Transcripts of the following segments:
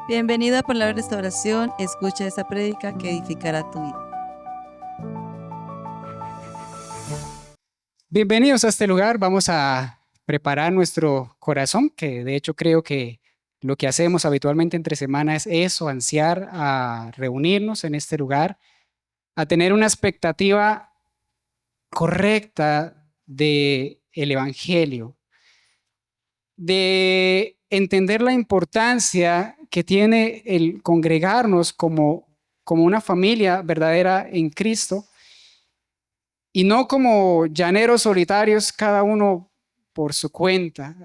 Bienvenido a Palabra de Restauración. Escucha esta prédica que edificará tu vida. Bienvenidos a este lugar. Vamos a preparar nuestro corazón, que de hecho creo que lo que hacemos habitualmente entre semanas es eso, ansiar a reunirnos en este lugar, a tener una expectativa correcta del Evangelio, de entender la importancia que tiene el congregarnos como una familia verdadera en Cristo y no como llaneros solitarios, cada uno por su cuenta.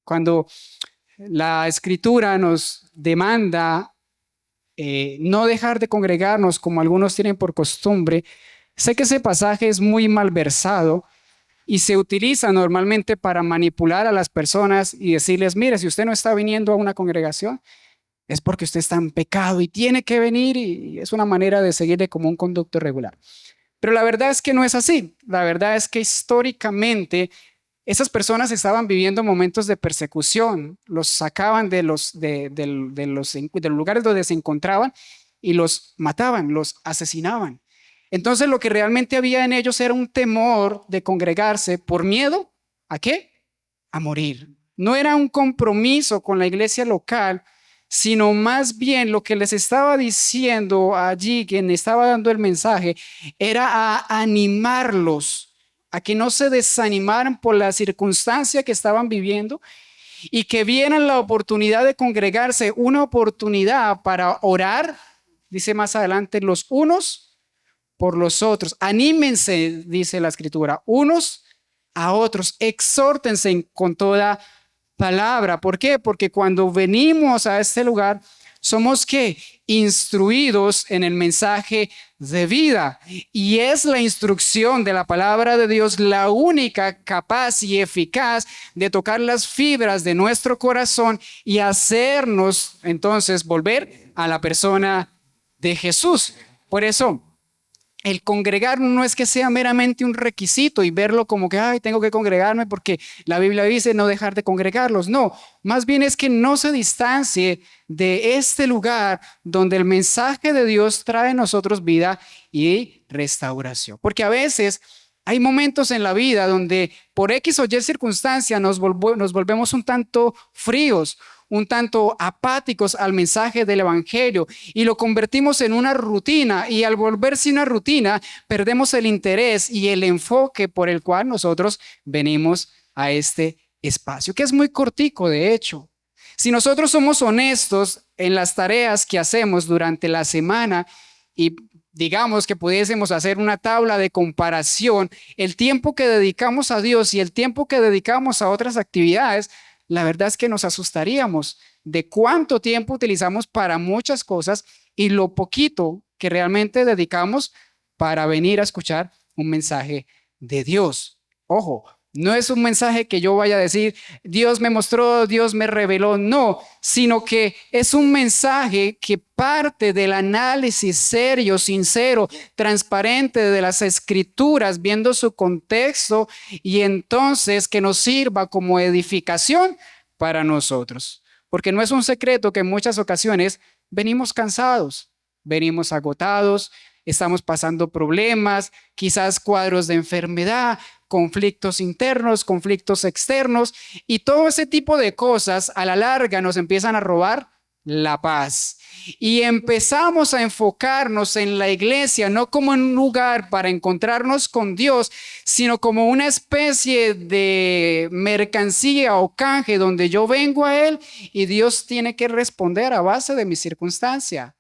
Cuando la Escritura nos demanda no dejar de congregarnos como algunos tienen por costumbre, sé que ese pasaje es muy malversado y se utiliza normalmente para manipular a las personas y decirles, mire, si usted no está viniendo a una congregación, es porque usted está en pecado y tiene que venir, y es una manera de seguirle como un conducto regular. Pero la verdad es que no es así. La verdad es que históricamente esas personas estaban viviendo momentos de persecución, los sacaban de los lugares donde se encontraban y los mataban, los asesinaban. Entonces lo que realmente había en ellos era un temor de congregarse por miedo, ¿a qué? A morir. No era un compromiso con la iglesia local, sino más bien lo que les estaba diciendo allí, quien estaba dando el mensaje, era a animarlos a que no se desanimaran por la circunstancia que estaban viviendo y que vieran la oportunidad de congregarse, una oportunidad para orar, dice más adelante, los unos por los otros. Anímense, dice la Escritura, unos a otros, exhórtense con toda palabra. ¿Por qué? Porque cuando venimos a este lugar, somos ¿qué? Instruidos en el mensaje de vida. Y es la instrucción de la palabra de Dios la única capaz y eficaz de tocar las fibras de nuestro corazón y hacernos entonces volver a la persona de Jesús. Por eso, el congregar no es que sea meramente un requisito y verlo como que, ay, tengo que congregarme porque la Biblia dice no dejar de congregarlos. No, más bien es que no se distancie de este lugar donde el mensaje de Dios trae a nosotros vida y restauración. Porque a veces hay momentos en la vida donde por X o Y circunstancia nos volvemos un tanto fríos, un tanto apáticos al mensaje del Evangelio y lo convertimos en una rutina, y al volverse una rutina perdemos el interés y el enfoque por el cual nosotros venimos a este espacio, que es muy cortico de hecho. Si nosotros somos honestos en las tareas que hacemos durante la semana y digamos que pudiésemos hacer una tabla de comparación, el tiempo que dedicamos a Dios y el tiempo que dedicamos a otras actividades, la verdad es que nos asustaríamos de cuánto tiempo utilizamos para muchas cosas y lo poquito que realmente dedicamos para venir a escuchar un mensaje de Dios. Ojo, no es un mensaje que yo vaya a decir, Dios me mostró, Dios me reveló, no, sino que es un mensaje que parte del análisis serio, sincero, transparente de las Escrituras, viendo su contexto, y entonces que nos sirva como edificación para nosotros. Porque no es un secreto que en muchas ocasiones venimos cansados, venimos agotados, estamos pasando problemas, quizás cuadros de enfermedad, conflictos internos, conflictos externos, y todo ese tipo de cosas a la larga nos empiezan a robar la paz. Y empezamos a enfocarnos en la iglesia no como un lugar para encontrarnos con Dios, sino como una especie de mercancía o canje donde yo vengo a Él y Dios tiene que responder a base de mi circunstancia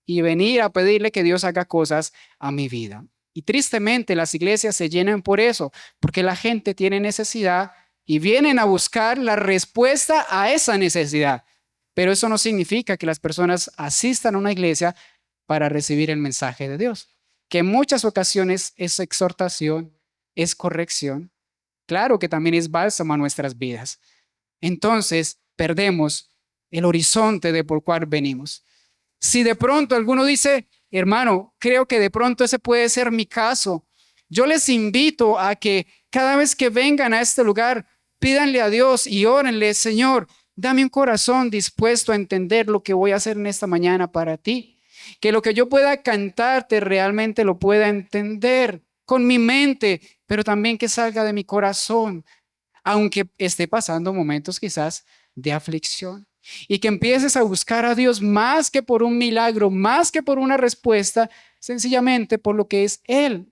y venir a pedirle que Dios haga cosas a mi vida. Y tristemente las iglesias se llenan por eso, porque la gente tiene necesidad y vienen a buscar la respuesta a esa necesidad. Pero eso no significa que las personas asistan a una iglesia para recibir el mensaje de Dios, que en muchas ocasiones es exhortación, es corrección. Claro que también es bálsamo a nuestras vidas. Entonces perdemos el horizonte de por cuál venimos. Si de pronto alguno dice, hermano, creo que de pronto ese puede ser mi caso, yo les invito a que cada vez que vengan a este lugar, pídanle a Dios y órenle, Señor, dame un corazón dispuesto a entender lo que voy a hacer en esta mañana para ti. Que lo que yo pueda cantarte realmente lo pueda entender con mi mente, pero también que salga de mi corazón, aunque esté pasando momentos quizás de aflicción. Y que empieces a buscar a Dios más que por un milagro, más que por una respuesta, sencillamente por lo que es Él.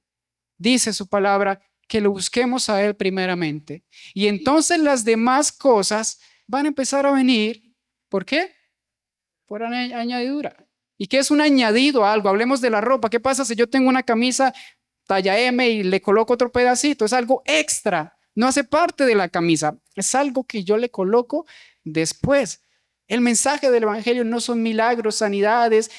Dice su palabra que lo busquemos a Él primeramente. Y entonces las demás cosas van a empezar a venir. ¿Por qué? Por añadidura. ¿Y qué es un añadido a algo? Hablemos de la ropa. ¿Qué pasa si yo tengo una camisa talla M y le coloco otro pedacito? Es algo extra. No hace parte de la camisa. Es algo que yo le coloco después. El mensaje del evangelio no son milagros, sanidades,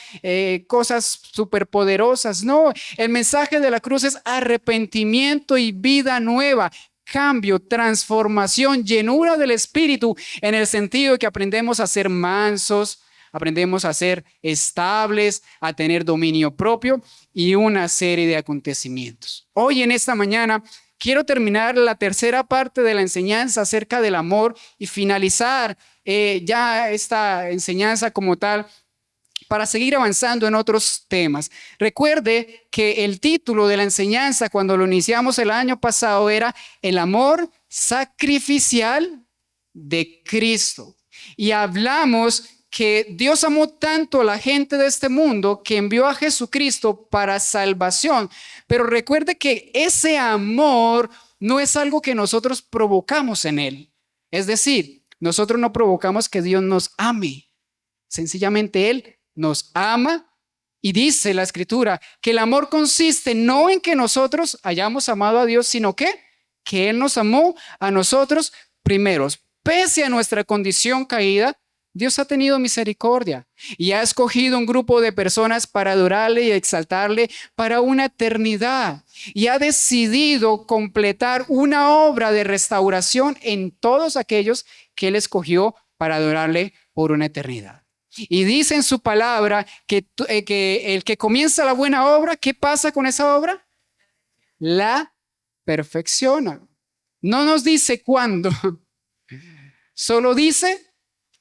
cosas superpoderosas. No, el mensaje de la cruz es arrepentimiento y vida nueva, cambio, transformación, llenura del espíritu, en el sentido de que aprendemos a ser mansos, aprendemos a ser estables, a tener dominio propio y una serie de acontecimientos. Hoy en esta mañana quiero terminar la tercera parte de la enseñanza acerca del amor y finalizar ya esta enseñanza como tal para seguir avanzando en otros temas. Recuerde que el título de la enseñanza cuando lo iniciamos el año pasado era El amor sacrificial de Cristo. Y hablamos que Dios amó tanto a la gente de este mundo que envió a Jesucristo para salvación. Pero recuerde que ese amor no es algo que nosotros provocamos en Él. Es decir, nosotros no provocamos que Dios nos ame. Sencillamente Él nos ama y dice la Escritura que el amor consiste no en que nosotros hayamos amado a Dios, sino que Él nos amó a nosotros primeros. Pese a nuestra condición caída, Dios ha tenido misericordia y ha escogido un grupo de personas para adorarle y exaltarle para una eternidad. Y ha decidido completar una obra de restauración en todos aquellos que Él escogió para adorarle por una eternidad. Y dice en su palabra que el que comienza la buena obra, ¿qué pasa con esa obra? La perfecciona. No nos dice cuándo, solo dice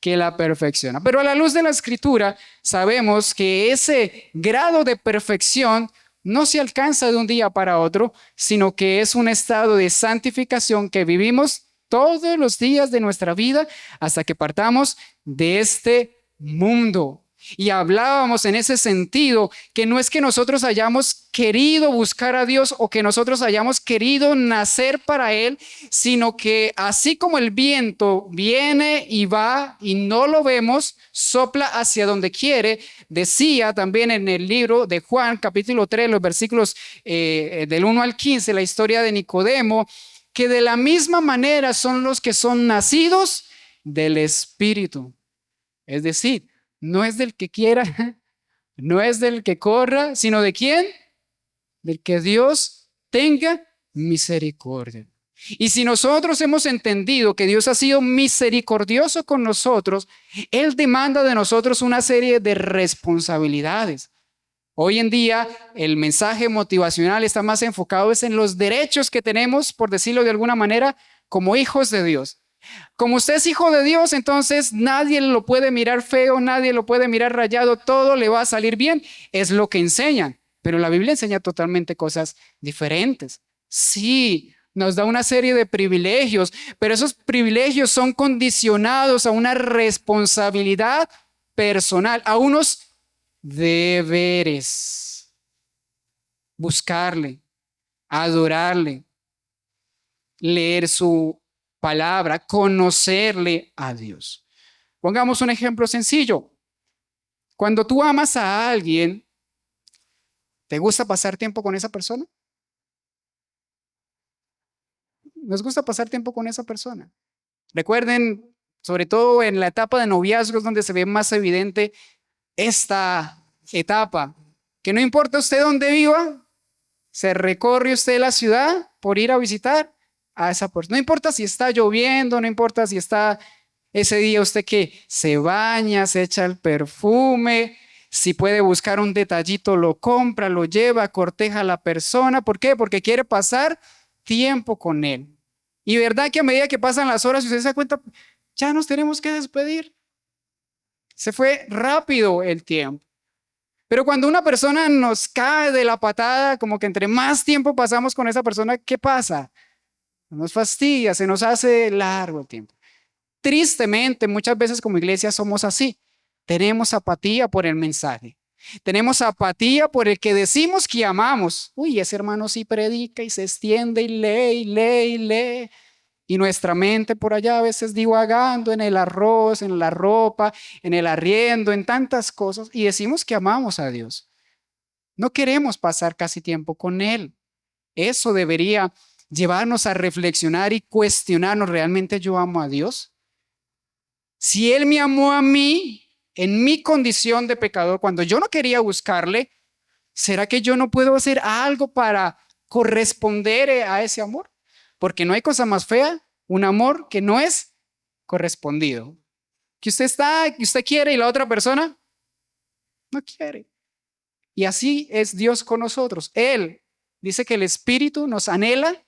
que la perfecciona. Pero a la luz de la Escritura sabemos que ese grado de perfección no se alcanza de un día para otro, sino que es un estado de santificación que vivimos todos los días de nuestra vida hasta que partamos de este mundo. Y hablábamos en ese sentido que no es que nosotros hayamos querido buscar a Dios o que nosotros hayamos querido nacer para Él, sino que así como el viento viene y va y no lo vemos, sopla hacia donde quiere, decía también en el libro de Juan, capítulo 3, los versículos del 1 al 15, la historia de Nicodemo, que de la misma manera son los que son nacidos del Espíritu. Es decir, no es del que quiera, no es del que corra, sino de quién? Del que Dios tenga misericordia. Y si nosotros hemos entendido que Dios ha sido misericordioso con nosotros, Él demanda de nosotros una serie de responsabilidades. Hoy en día el mensaje motivacional está más enfocado en los derechos que tenemos, por decirlo de alguna manera, como hijos de Dios. Como usted es hijo de Dios, entonces nadie lo puede mirar feo, nadie lo puede mirar rayado, todo le va a salir bien. Es lo que enseñan, pero la Biblia enseña totalmente cosas diferentes. Sí, nos da una serie de privilegios, pero esos privilegios son condicionados a una responsabilidad personal, a unos deberes. Buscarle, adorarle, leer su palabra, conocerle a Dios. Pongamos un ejemplo sencillo. Cuando tú amas a alguien, ¿te gusta pasar tiempo con esa persona? ¿Nos gusta pasar tiempo con esa persona? Recuerden, sobre todo en la etapa de noviazgos, donde se ve más evidente esta etapa, que no importa usted dónde viva, se recorre usted la ciudad por ir a visitar a esa persona. No importa si está lloviendo, no importa si está ese día usted que se baña, se echa el perfume, si puede buscar un detallito, lo compra, lo lleva, corteja a la persona. ¿Por qué? Porque quiere pasar tiempo con él. Y verdad que a medida que pasan las horas, usted se da cuenta, ya nos tenemos que despedir. Se fue rápido el tiempo. Pero cuando una persona nos cae de la patada, como que entre más tiempo pasamos con esa persona, ¿qué pasa? Nos fastidia, se nos hace largo el tiempo. Tristemente, muchas veces como iglesia somos así. Tenemos apatía por el mensaje. Tenemos apatía por el que decimos que amamos. Uy, ese hermano sí predica y se extiende y lee y lee y lee. Y nuestra mente por allá a veces divagando en el arroz, en la ropa, en el arriendo, en tantas cosas. Y decimos que amamos a Dios. No queremos pasar casi tiempo con Él. Eso debería llevarnos a reflexionar y cuestionarnos, ¿realmente yo amo a Dios? Si Él me amó a mí en mi condición de pecador, cuando yo no quería buscarle, ¿será que yo no puedo hacer algo para corresponder a ese amor? Porque no hay cosa más fea, un amor que no es correspondido. Que usted quiere y la otra persona no quiere. Y así es Dios con nosotros. Él dice que el Espíritu nos anhela,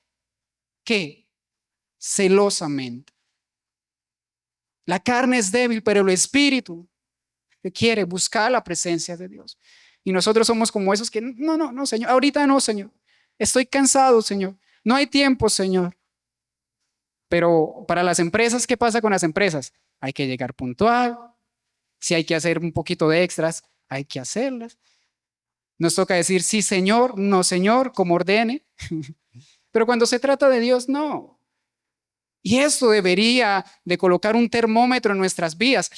¿qué? Celosamente. La carne es débil, pero el Espíritu que quiere buscar la presencia de Dios. Y nosotros somos como esos que, no, Señor, ahorita no, Señor. Estoy cansado, Señor. No hay tiempo, Señor. Pero para las empresas, ¿qué pasa con las empresas? Hay que llegar puntual. Si hay que hacer un poquito de extras, hay que hacerlas. Nos toca decir sí, Señor, no, Señor, como ordene. Pero cuando se trata de Dios, no. Y esto debería de colocar un termómetro en nuestras vidas.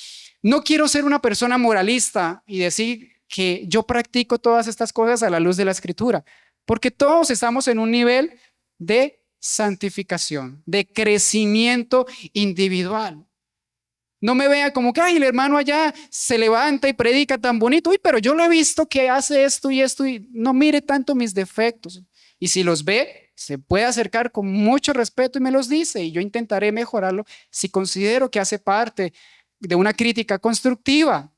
No quiero ser una persona moralista y decir que yo practico todas estas cosas a la luz de la Escritura, porque todos estamos en un nivel de santificación, de crecimiento individual. No me vea como que, ay, el hermano allá se levanta y predica tan bonito, uy, pero yo lo he visto que hace esto y esto, y no mire tanto mis defectos. Y si los ve, se puede acercar con mucho respeto y me los dice, y yo intentaré mejorarlo si considero que hace parte de una crítica constructiva.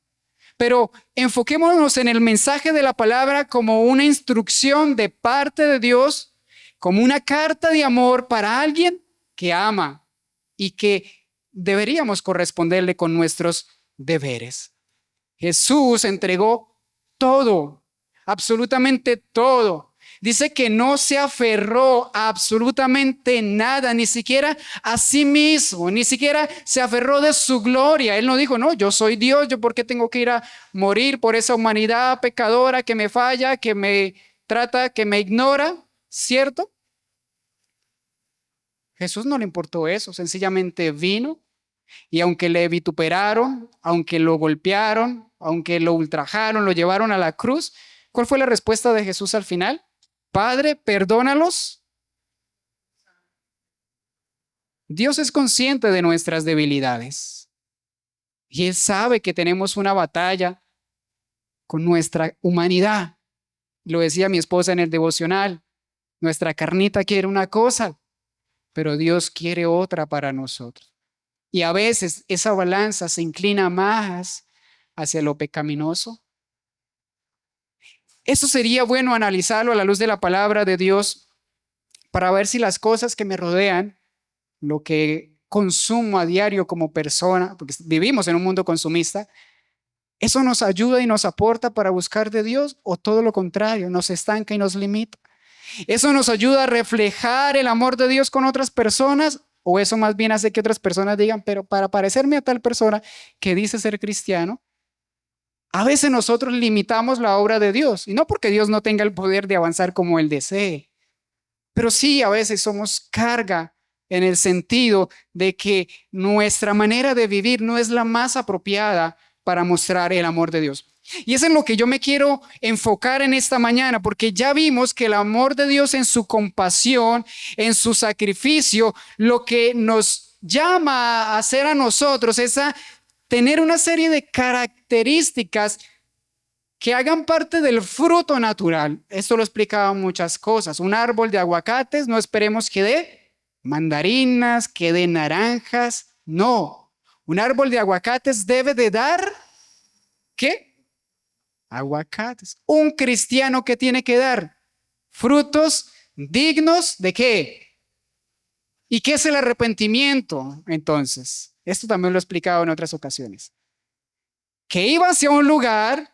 Pero enfoquémonos en el mensaje de la palabra como una instrucción de parte de Dios, como una carta de amor para alguien que ama y que deberíamos corresponderle con nuestros deberes. Jesús entregó todo, absolutamente todo. Dice que no se aferró a absolutamente nada, ni siquiera a sí mismo, ni siquiera se aferró de su gloria. Él no dijo, no, yo soy Dios, yo por qué tengo que ir a morir por esa humanidad pecadora que me falla, que me trata, que me ignora, ¿cierto? Jesús no le importó eso, sencillamente vino y aunque le vituperaron, aunque lo golpearon, aunque lo ultrajaron, lo llevaron a la cruz, ¿cuál fue la respuesta de Jesús al final? Padre, perdónalos. Dios es consciente de nuestras debilidades y Él sabe que tenemos una batalla con nuestra humanidad. Lo decía mi esposa en el devocional, nuestra carnita quiere una cosa, pero Dios quiere otra para nosotros. Y a veces esa balanza se inclina más hacia lo pecaminoso. Eso sería bueno analizarlo a la luz de la palabra de Dios para ver si las cosas que me rodean, lo que consumo a diario como persona, porque vivimos en un mundo consumista, eso nos ayuda y nos aporta para buscar de Dios o todo lo contrario, nos estanca y nos limita. Eso nos ayuda a reflejar el amor de Dios con otras personas o eso más bien hace que otras personas digan, pero para parecerme a tal persona que dice ser cristiano, a veces nosotros limitamos la obra de Dios y no porque Dios no tenga el poder de avanzar como Él desee, pero sí a veces somos carga en el sentido de que nuestra manera de vivir no es la más apropiada para mostrar el amor de Dios. Y eso es en lo que yo me quiero enfocar en esta mañana, porque ya vimos que el amor de Dios en su compasión, en su sacrificio, lo que nos llama a hacer a nosotros es a tener una serie de características que hagan parte del fruto natural. Esto lo explicaba muchas cosas. Un árbol de aguacates, no esperemos que dé mandarinas, que dé naranjas. No, un árbol de aguacates debe de dar, ¿qué? Aguacates. Un cristiano que tiene que dar frutos dignos de ¿qué? ¿Y qué es el arrepentimiento? Entonces, esto también lo he explicado en otras ocasiones. Que iba hacia un lugar,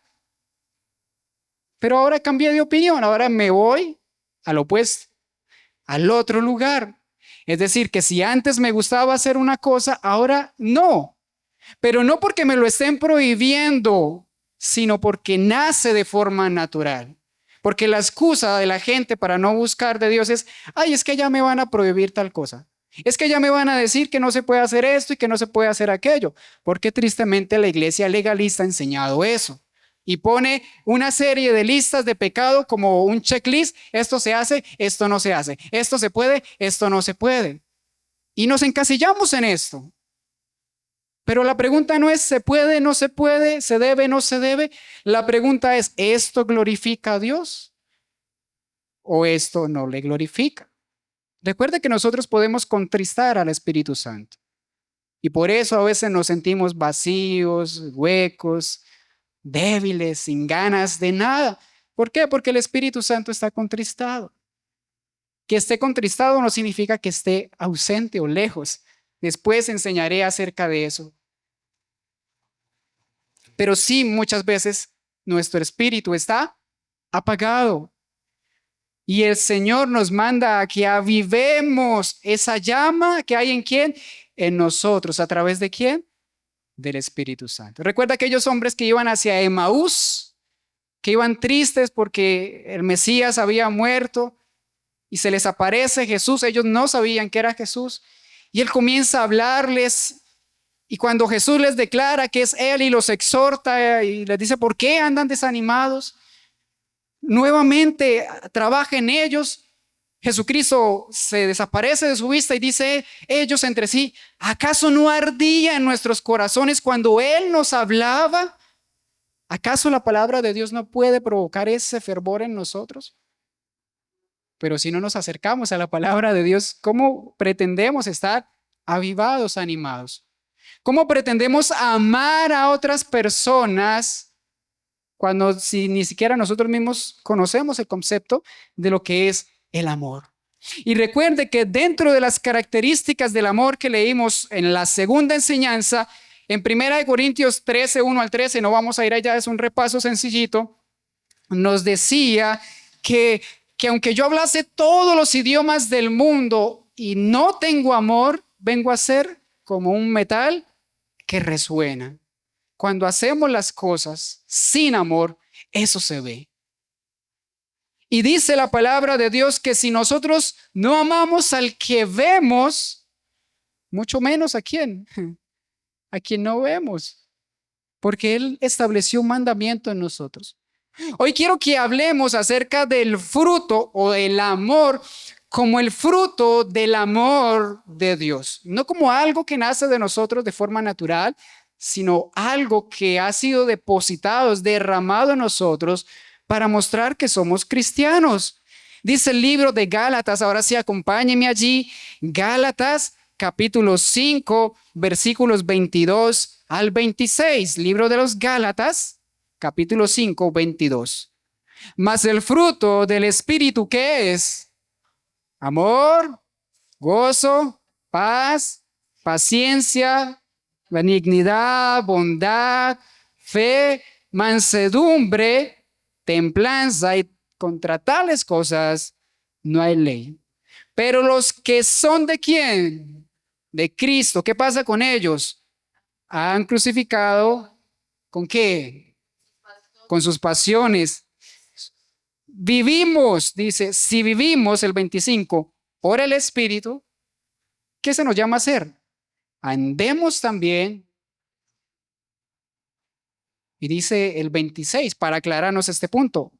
pero ahora cambié de opinión, ahora me voy al opuesto, al otro lugar. Es decir, que si antes me gustaba hacer una cosa, ahora no. Pero no porque me lo estén prohibiendo, sino porque nace de forma natural. Porque la excusa de la gente para no buscar de Dios es, ay, es que ya me van a prohibir tal cosa. Es que ya me van a decir que no se puede hacer esto y que no se puede hacer aquello. Porque tristemente la iglesia legalista ha enseñado eso. Y pone una serie de listas de pecado como un checklist. Esto se hace, esto no se hace. Esto se puede, esto no se puede. Y nos encasillamos en esto. Pero la pregunta no es se puede, no se puede, se debe, no se debe. La pregunta es, ¿esto glorifica a Dios o esto no le glorifica? Recuerde que nosotros podemos contristar al Espíritu Santo. Y por eso a veces nos sentimos vacíos, huecos, débiles, sin ganas de nada. ¿Por qué? Porque el Espíritu Santo está contristado. Que esté contristado no significa que esté ausente o lejos. Después enseñaré acerca de eso. Pero sí, muchas veces nuestro espíritu está apagado. Y el Señor nos manda a que avivemos esa llama que hay en quién, en nosotros. ¿A través de quién? Del Espíritu Santo. Recuerda aquellos hombres que iban hacia Emaús, que iban tristes porque el Mesías había muerto y se les aparece Jesús. Ellos no sabían que era Jesús. Y Él comienza a hablarles. Y cuando Jesús les declara que es Él y los exhorta y les dice, ¿por qué andan desanimados? Nuevamente trabaja en ellos. Jesucristo se desaparece de su vista y dice ellos entre sí, ¿acaso no ardía en nuestros corazones cuando Él nos hablaba? ¿Acaso la palabra de Dios no puede provocar ese fervor en nosotros? Pero si no nos acercamos a la palabra de Dios, ¿cómo pretendemos estar avivados, animados? ¿Cómo pretendemos amar a otras personas cuando si ni siquiera nosotros mismos conocemos el concepto de lo que es el amor? Y recuerde que dentro de las características del amor que leímos en la segunda enseñanza, en 1 Corintios 13, 1 al 13, no vamos a ir allá, es un repaso sencillito, nos decía que aunque yo hablase todos los idiomas del mundo y no tengo amor, vengo a ser como un metal que resuena. Cuando hacemos las cosas sin amor, eso se ve. Y dice la palabra de Dios que si nosotros no amamos al que vemos, mucho menos a quién, a quien no vemos, porque Él estableció un mandamiento en nosotros. Hoy quiero que hablemos acerca del fruto o del amor como el fruto del amor de Dios, no como algo que nace de nosotros de forma natural, sino algo que ha sido depositado, derramado en nosotros para mostrar que somos cristianos. Dice el libro de Gálatas, ahora sí acompáñenme allí, Gálatas capítulo 5, versículos 22 al 26, libro de los Gálatas, capítulo 5, 22. Mas el fruto del Espíritu, ¿qué es? Amor, gozo, paz, paciencia, benignidad, bondad, fe, mansedumbre, templanza, y contra tales cosas no hay ley. Pero los que son de quién? De Cristo. ¿Qué pasa con ellos? Han crucificado ¿con qué? Con sus pasiones. Vivimos, dice, si vivimos el 25 por el Espíritu, ¿qué se nos llama a hacer? Andemos también. Y dice el 26, para aclararnos este punto,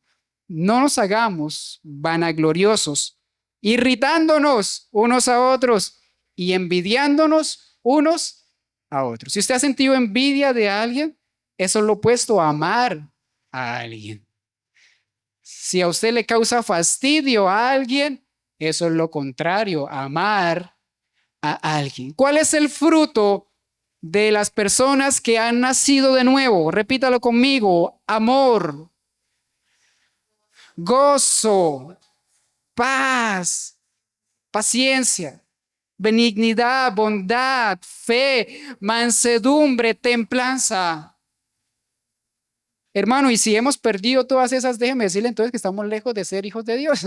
no nos hagamos vanagloriosos, irritándonos unos a otros y envidiándonos unos a otros. Si usted ha sentido envidia de alguien, eso es lo opuesto a amar a alguien. Si a usted le causa fastidio a alguien, eso es lo contrario, amar a alguien. ¿Cuál es el fruto de las personas que han nacido de nuevo? Repítalo conmigo: amor, gozo, paz, paciencia. benignidad, bondad, fe, mansedumbre, templanza. Hermano, y si hemos perdido todas esas, déjeme decirle entonces que estamos lejos de ser hijos de Dios.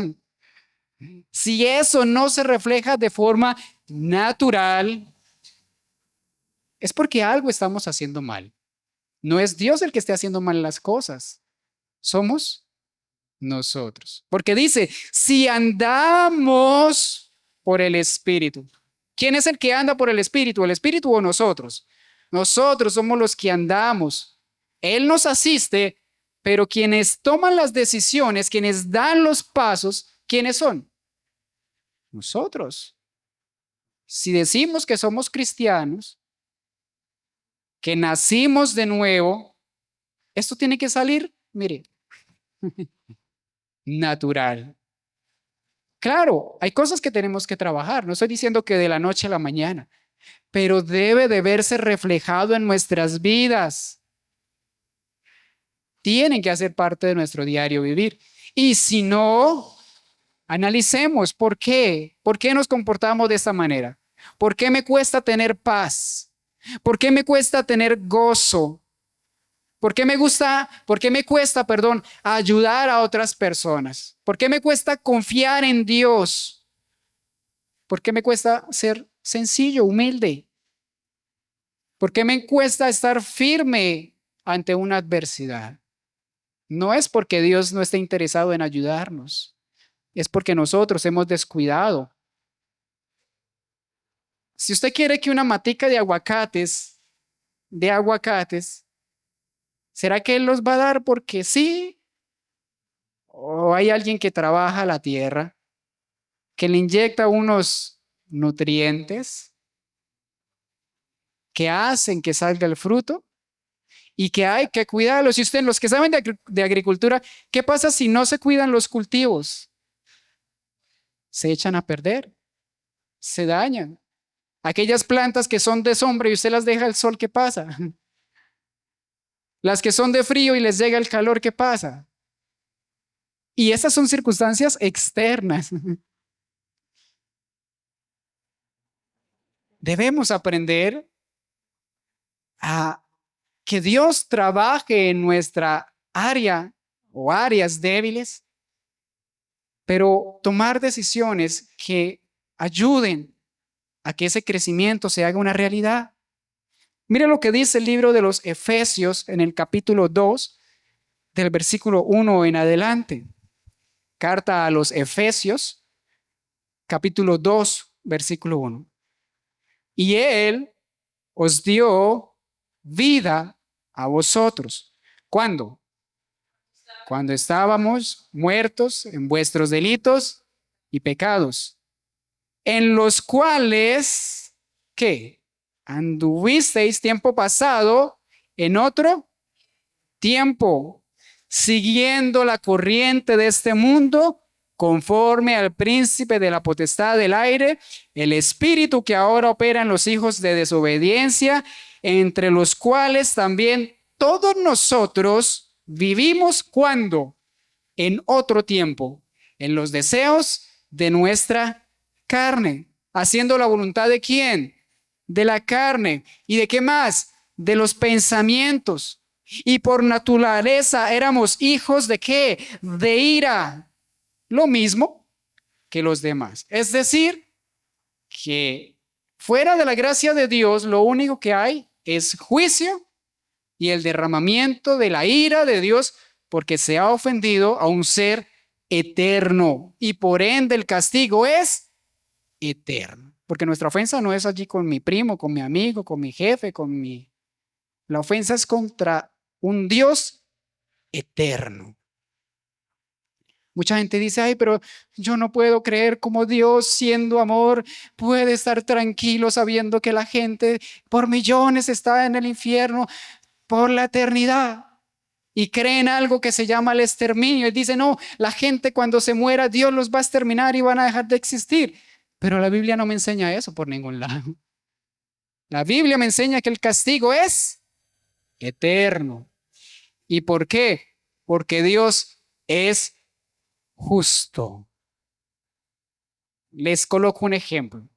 Si eso no se refleja de forma natural, es porque algo estamos haciendo mal. No es Dios el que esté haciendo mal las cosas. Somos nosotros. Porque dice, si andamos por el Espíritu. ¿Quién es el que anda por el Espíritu? ¿El Espíritu o nosotros? Nosotros somos los que andamos. Él nos asiste, pero quienes toman las decisiones, quienes dan los pasos, ¿quiénes son? Nosotros. Si decimos que somos cristianos, que nacimos de nuevo, esto tiene que salir, mire, natural. Claro, hay cosas que tenemos que trabajar. No estoy diciendo que de la noche a la mañana, pero debe de verse reflejado en nuestras vidas. Tienen que hacer parte de nuestro diario vivir. Y si no, analicemos por qué. ¿Por qué nos comportamos de esta manera? ¿Por qué me cuesta tener paz? ¿Por qué me cuesta tener gozo? ¿Por qué me cuesta, ayudar a otras personas? ¿Por qué me cuesta confiar en Dios? ¿Por qué me cuesta ser sencillo, humilde? ¿Por qué me cuesta estar firme ante una adversidad? No es porque Dios no esté interesado en ayudarnos, es porque nosotros hemos descuidado. Si usted quiere que una matica de aguacates, ¿será que Él los va a dar porque sí? ¿O hay alguien que trabaja la tierra, que le inyecta unos nutrientes que hacen que salga el fruto y que hay que cuidarlos? Y ustedes, los que saben de agricultura, ¿qué pasa si no se cuidan los cultivos? Se echan a perder, se dañan. Aquellas plantas que son de sombra y usted las deja al sol, ¿qué pasa? Las que son de frío y les llega el calor, ¿qué pasa? Y esas son circunstancias externas. Debemos aprender a que Dios trabaje en nuestra área o áreas débiles, pero tomar decisiones que ayuden a que ese crecimiento se haga una realidad. Mire lo que dice el libro de los Efesios en el capítulo 2, del versículo 1 en adelante. Carta a los Efesios, capítulo 2, versículo 1. Y Él os dio vida a vosotros. ¿Cuándo? Cuando estábamos muertos en vuestros delitos y pecados, en los cuales, ¿qué? Anduvisteis tiempo pasado en otro tiempo, siguiendo la corriente de este mundo, conforme al príncipe de la potestad del aire, el espíritu que ahora opera en los hijos de desobediencia, entre los cuales también todos nosotros vivimos cuando, en otro tiempo, en los deseos de nuestra carne, haciendo la voluntad de ¿quién? De la carne. ¿Y de qué más? De los pensamientos. Y por naturaleza éramos hijos de ¿qué? De ira. Lo mismo que los demás. Es decir, que fuera de la gracia de Dios, lo único que hay es juicio y el derramamiento de la ira de Dios porque se ha ofendido a un ser eterno y por ende el castigo es eterno. Porque nuestra ofensa no es allí con mi primo, con mi amigo, con mi jefe, La ofensa es contra un Dios eterno. Mucha gente dice, ay, pero yo no puedo creer cómo Dios, siendo amor, puede estar tranquilo sabiendo que la gente por millones está en el infierno por la eternidad. Y creen algo que se llama el exterminio. Y dicen, no, la gente cuando se muera, Dios los va a exterminar y van a dejar de existir. Pero la Biblia no me enseña eso por ningún lado. La Biblia me enseña que el castigo es eterno. ¿Y por qué? Porque Dios es justo. Les coloco un ejemplo.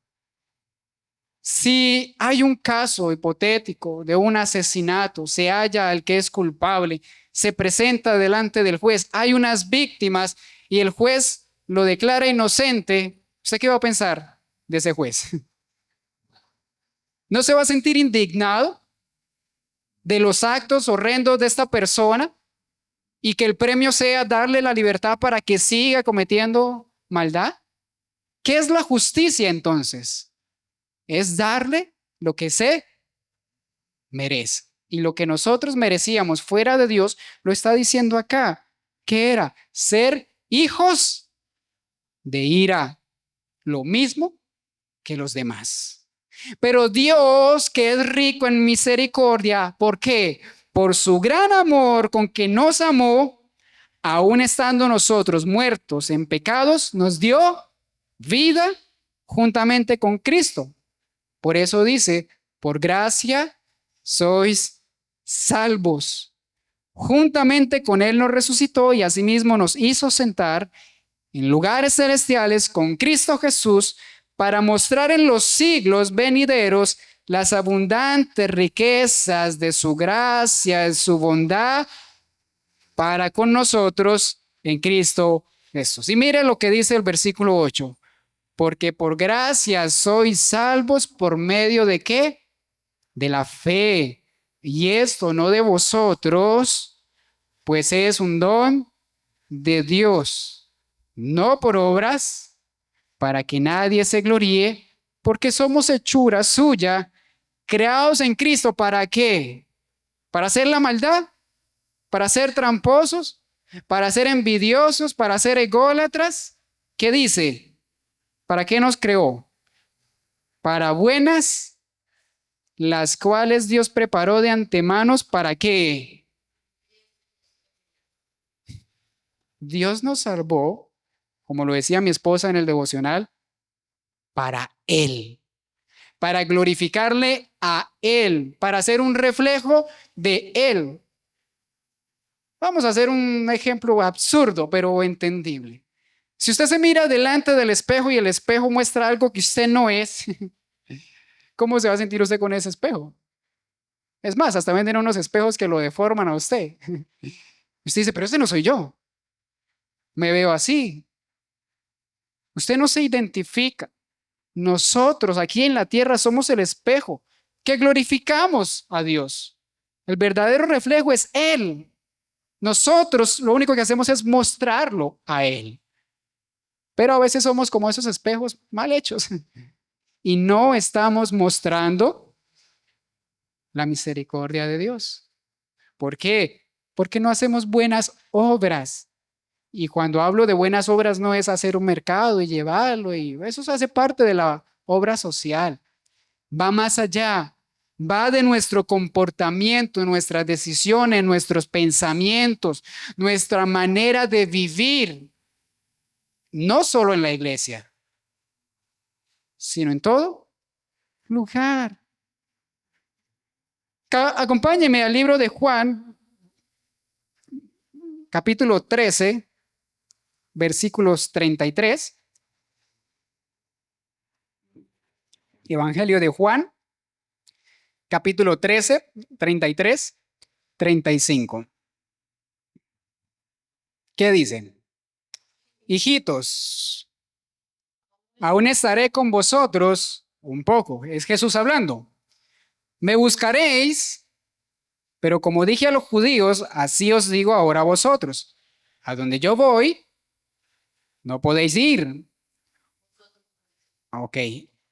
Si hay un caso hipotético de un asesinato, se halla al que es culpable, se presenta delante del juez, hay unas víctimas y el juez lo declara inocente, ¿usted qué va a pensar de ese juez? ¿No se va a sentir indignado de los actos horrendos de esta persona y que el premio sea darle la libertad para que siga cometiendo maldad? ¿Qué es la justicia entonces? Es darle lo que se merece. Y lo que nosotros merecíamos fuera de Dios, lo está diciendo acá, que era ser hijos de ira, lo mismo que los demás. Pero Dios, que es rico en misericordia, ¿por qué? Por su gran amor con que nos amó, aun estando nosotros muertos en pecados, nos dio vida juntamente con Cristo. Por eso dice, por gracia sois salvos. Juntamente con Él nos resucitó y asimismo nos hizo sentar en lugares celestiales con Cristo Jesús para mostrar en los siglos venideros las abundantes riquezas de su gracia, de su bondad para con nosotros en Cristo Jesús. Y mire lo que dice el versículo 8. Porque por gracia sois salvos por medio de ¿qué? De la fe. Y esto no de vosotros, pues es un don de Dios, no por obras, para que nadie se gloríe, porque somos hechura suya, creados en Cristo, ¿para qué? ¿Para hacer la maldad? ¿Para ser tramposos? ¿Para ser envidiosos? ¿Para ser ególatras? ¿Qué dice? ¿Para qué nos creó? Para buenas, las cuales Dios preparó de antemano. ¿Para qué? Dios nos salvó, como lo decía mi esposa en el devocional, para Él, para glorificarle a Él, para ser un reflejo de Él. Vamos a hacer un ejemplo absurdo, pero entendible. Si usted se mira delante del espejo y el espejo muestra algo que usted no es, ¿cómo se va a sentir usted con ese espejo? Es más, hasta venden unos espejos que lo deforman a usted. Usted dice, pero ese no soy yo. Me veo así. Usted no se identifica. Nosotros aquí en la tierra somos el espejo que glorificamos a Dios. El verdadero reflejo es Él. Nosotros lo único que hacemos es mostrarlo a Él. Pero a veces somos como esos espejos mal hechos y no estamos mostrando la misericordia de Dios. ¿Por qué? Porque no hacemos buenas obras. Y cuando hablo de buenas obras no es hacer un mercado y llevarlo, y eso hace parte de la obra social. Va más allá, va de nuestro comportamiento, nuestras decisiones, nuestros pensamientos, nuestra manera de vivir, no solo en la iglesia, sino en todo lugar. Acompáñeme al libro de Juan, capítulo 13, versículos 33. Evangelio de Juan, capítulo 13, 33, 35. ¿Qué dicen? Hijitos, aún estaré con vosotros un poco. Es Jesús hablando. Me buscaréis, pero como dije a los judíos, así os digo ahora a vosotros. A donde yo voy, no podéis ir. Ok.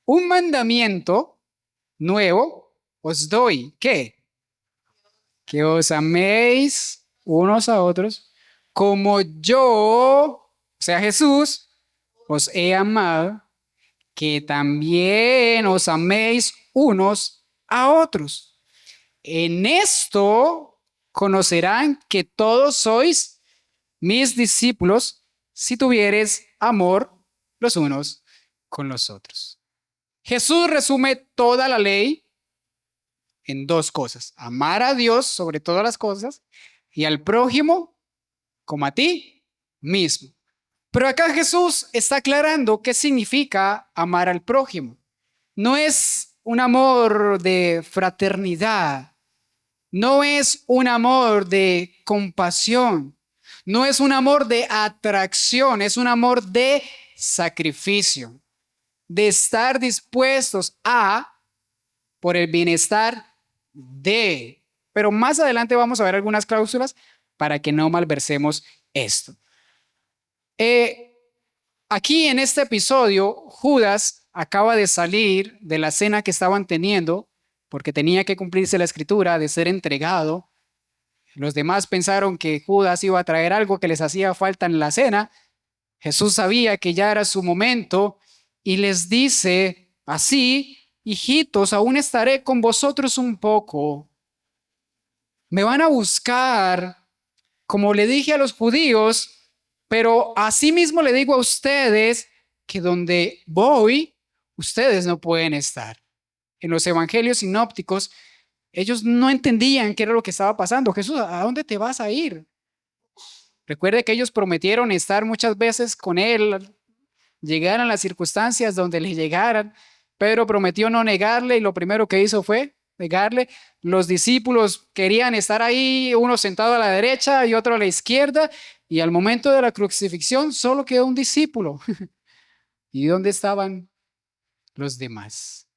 Un mandamiento nuevo os doy. ¿Qué? Que os améis unos a otros como yo, o sea, Jesús, os he amado, que también os améis unos a otros. En esto conocerán que todos sois mis discípulos si tuviereis amor los unos con los otros. Jesús resume toda la ley en dos cosas: amar a Dios sobre todas las cosas y al prójimo como a ti mismo. Pero acá Jesús está aclarando qué significa amar al prójimo. No es un amor de fraternidad, no es un amor de compasión, no es un amor de atracción, es un amor de sacrificio, de estar dispuestos a, por el bienestar de. Pero más adelante vamos a ver algunas cláusulas para que no malversemos esto. Aquí en este episodio, Judas acaba de salir de la cena que estaban teniendo, porque tenía que cumplirse la escritura de ser entregado. Los demás pensaron que Judas iba a traer algo que les hacía falta en la cena. Jesús sabía que ya era su momento y les dice así: hijitos, aún estaré con vosotros un poco. Me van a buscar, como le dije a los judíos, pero asimismo le digo a ustedes que donde voy, ustedes no pueden estar. En los evangelios sinópticos, ellos no entendían qué era lo que estaba pasando. Jesús, ¿a dónde te vas a ir? Recuerde que ellos prometieron estar muchas veces con él, llegaran las circunstancias donde le llegaran. Pedro prometió no negarle y lo primero que hizo fue negarle. Los discípulos querían estar ahí, uno sentado a la derecha y otro a la izquierda, y al momento de la crucifixión solo quedó un discípulo. ¿Y dónde estaban los demás?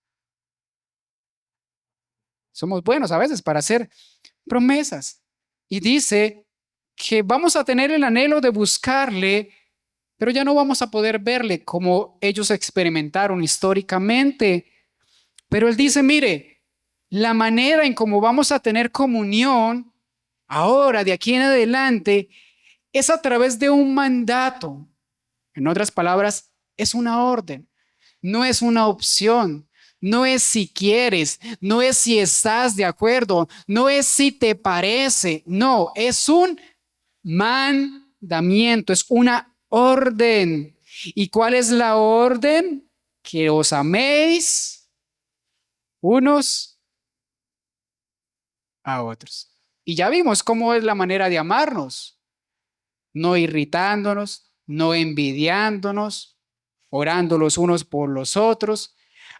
Somos buenos a veces para hacer promesas. Y dice que vamos a tener el anhelo de buscarle, pero ya no vamos a poder verle como ellos experimentaron históricamente. Pero él dice, mire, la manera en cómo vamos a tener comunión ahora, de aquí en adelante, es a través de un mandato. En otras palabras, es una orden, no es una opción. No es si quieres, no es si estás de acuerdo, no es si te parece, no, es un mandamiento, es una orden. ¿Y cuál es la orden? Que os améis unos a otros. Y ya vimos cómo es la manera de amarnos, no irritándonos, no envidiándonos, orando los unos por los otros,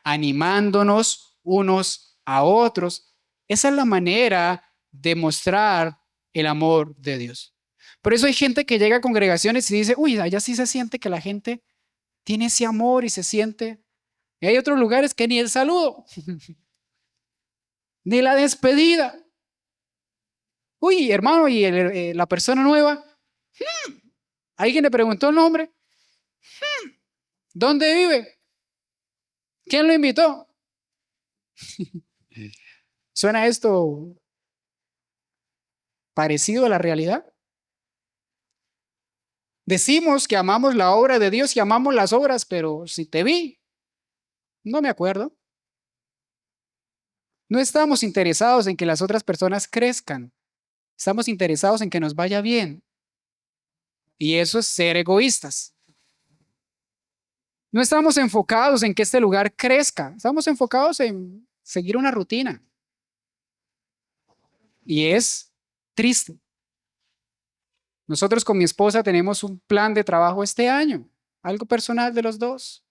animándonos unos a otros. Esa es la manera de mostrar el amor de Dios. Por eso hay gente que llega a congregaciones y dice, uy, allá sí se siente que la gente tiene ese amor y se siente. Y hay otros lugares que ni el saludo, ni la despedida. Uy, hermano, y la persona nueva, alguien le preguntó el nombre, ¿dónde vive? ¿Quién lo invitó? ¿Suena esto parecido a la realidad? Decimos que amamos la obra de Dios y amamos las obras, pero si te vi, no me acuerdo. No estamos interesados en que las otras personas crezcan. Estamos interesados en que nos vaya bien. Y eso es ser egoístas. No estamos enfocados en que este lugar crezca. Estamos enfocados en seguir una rutina. Y es triste. Nosotros con mi esposa tenemos un plan de trabajo este año, algo personal de los dos.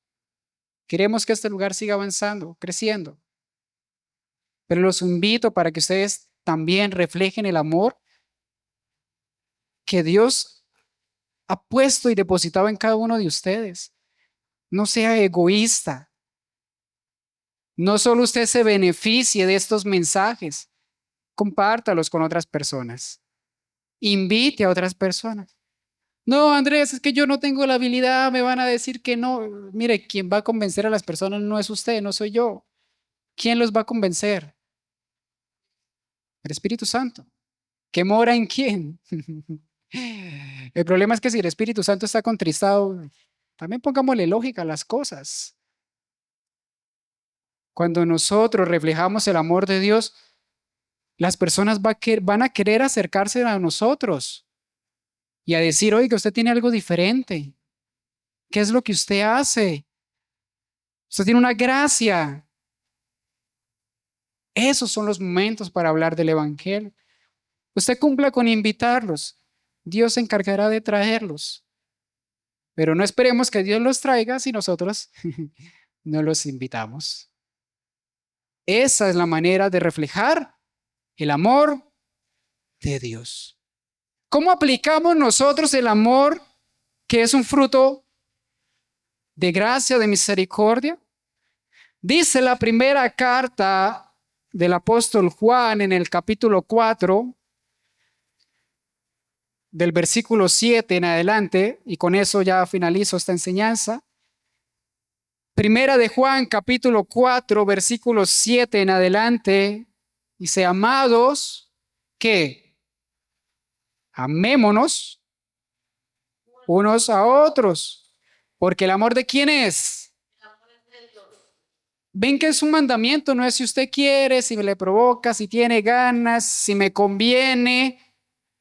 Queremos que este lugar siga avanzando, creciendo. Pero los invito para que ustedes también reflejen el amor que Dios ha puesto y depositado en cada uno de ustedes. No sea egoísta. No solo usted se beneficie de estos mensajes, compártalos con otras personas. Invite a otras personas. No, Andrés, es que yo no tengo la habilidad, me van a decir que no. Mire, quien va a convencer a las personas no es usted, no soy yo. ¿Quién los va a convencer? El Espíritu Santo. ¿Qué mora en quién? El problema es que si el Espíritu Santo está contristado, también pongámosle lógica a las cosas. Cuando nosotros reflejamos el amor de Dios, las personas van a querer acercarse a nosotros y a decir, oiga, usted tiene algo diferente. ¿Qué es lo que usted hace? Usted tiene una gracia. Esos son los momentos para hablar del Evangelio. Usted cumpla con invitarlos. Dios se encargará de traerlos. Pero no esperemos que Dios los traiga si nosotros no los invitamos. Esa es la manera de reflejar el amor de Dios. ¿Cómo aplicamos nosotros el amor que es un fruto de gracia, de misericordia? Dice la primera carta del apóstol Juan en el capítulo 4, del versículo 7 en adelante, y con eso ya finalizo esta enseñanza. Primera de Juan, capítulo 4, versículo 7 en adelante, dice: amados, ¿qué? Amémonos unos a otros, porque el amor ¿de quién es? Ven que es un mandamiento, no es si usted quiere, si le provoca, si tiene ganas, si me conviene.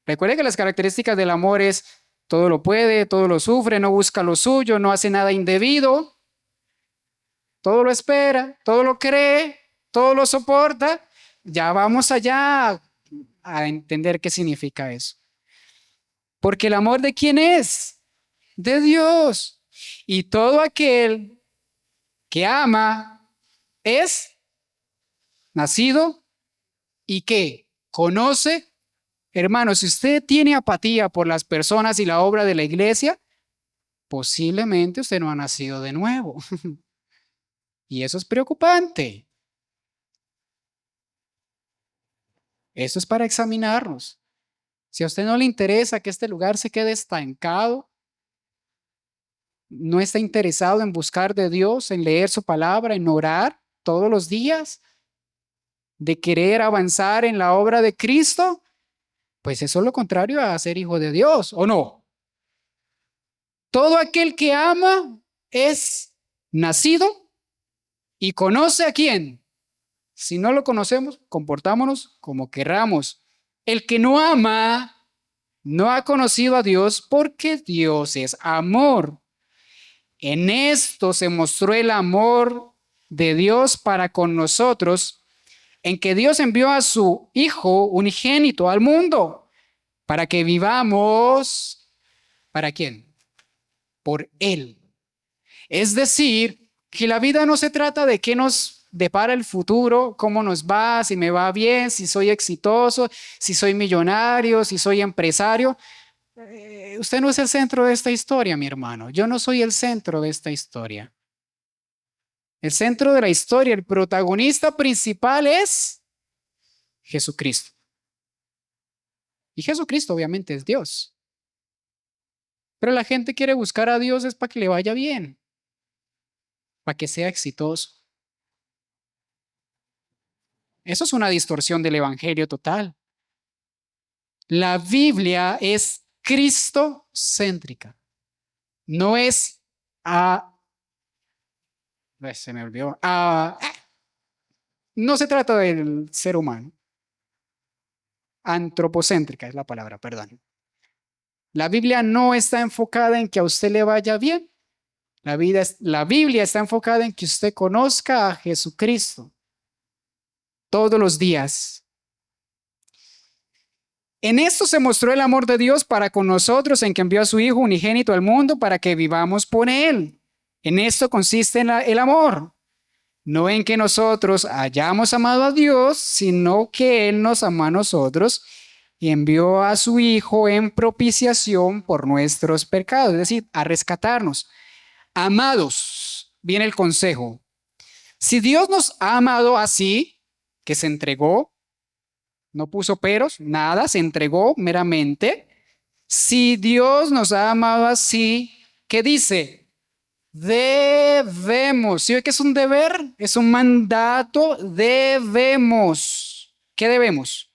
Recuerde que las características del amor es: todo lo puede, todo lo sufre, no busca lo suyo, no hace nada indebido, todo lo espera, todo lo cree, todo lo soporta. Ya vamos allá a entender qué significa eso. Porque el amor ¿de quién es? De Dios. Y todo aquel que ama es nacido y que conoce. Hermano, si usted tiene apatía por las personas y la obra de la iglesia, posiblemente usted no ha nacido de nuevo. Y eso es preocupante. Eso es para examinarnos. Si a usted no le interesa que este lugar se quede estancado, no está interesado en buscar de Dios, en leer su palabra, en orar todos los días, de querer avanzar en la obra de Cristo, pues eso es lo contrario a ser hijo de Dios, ¿o no? Todo aquel que ama es nacido y conoce a quién. Si no lo conocemos, comportámonos como querramos. El que no ama no ha conocido a Dios, porque Dios es amor. En esto se mostró el amor de Dios para con nosotros, en que Dios envió a su Hijo unigénito al mundo para que vivamos. ¿Para quién? Por Él. Es decir, que la vida no se trata de qué nos depara el futuro, cómo nos va, si me va bien, si soy exitoso, si soy millonario, si soy empresario. Usted no es el centro de esta historia, mi hermano. Yo no soy el centro de esta historia. El centro de la historia, el protagonista principal es Jesucristo. Y Jesucristo obviamente es Dios. Pero la gente quiere buscar a Dios es para que le vaya bien, para que sea exitoso. Eso es una distorsión del evangelio total. La Biblia es cristocéntrica. No es se me olvidó. No se trata del ser humano. Antropocéntrica es la palabra, perdón. La Biblia no está enfocada en que a usted le vaya bien. La Biblia está enfocada en que usted conozca a Jesucristo todos los días. En esto se mostró el amor de Dios para con nosotros, en que envió a su Hijo unigénito al mundo para que vivamos por Él. En esto consiste el amor. No en que nosotros hayamos amado a Dios, sino que Él nos amó a nosotros y envió a su Hijo en propiciación por nuestros pecados, es decir, a rescatarnos. Amados, viene el consejo. Si Dios nos ha amado así, que se entregó, no puso peros, nada, se entregó meramente. Si Dios nos ha amado así, ¿qué dice? Debemos. ¿Sí ve que es un deber? Es un mandato. Debemos. ¿Qué debemos?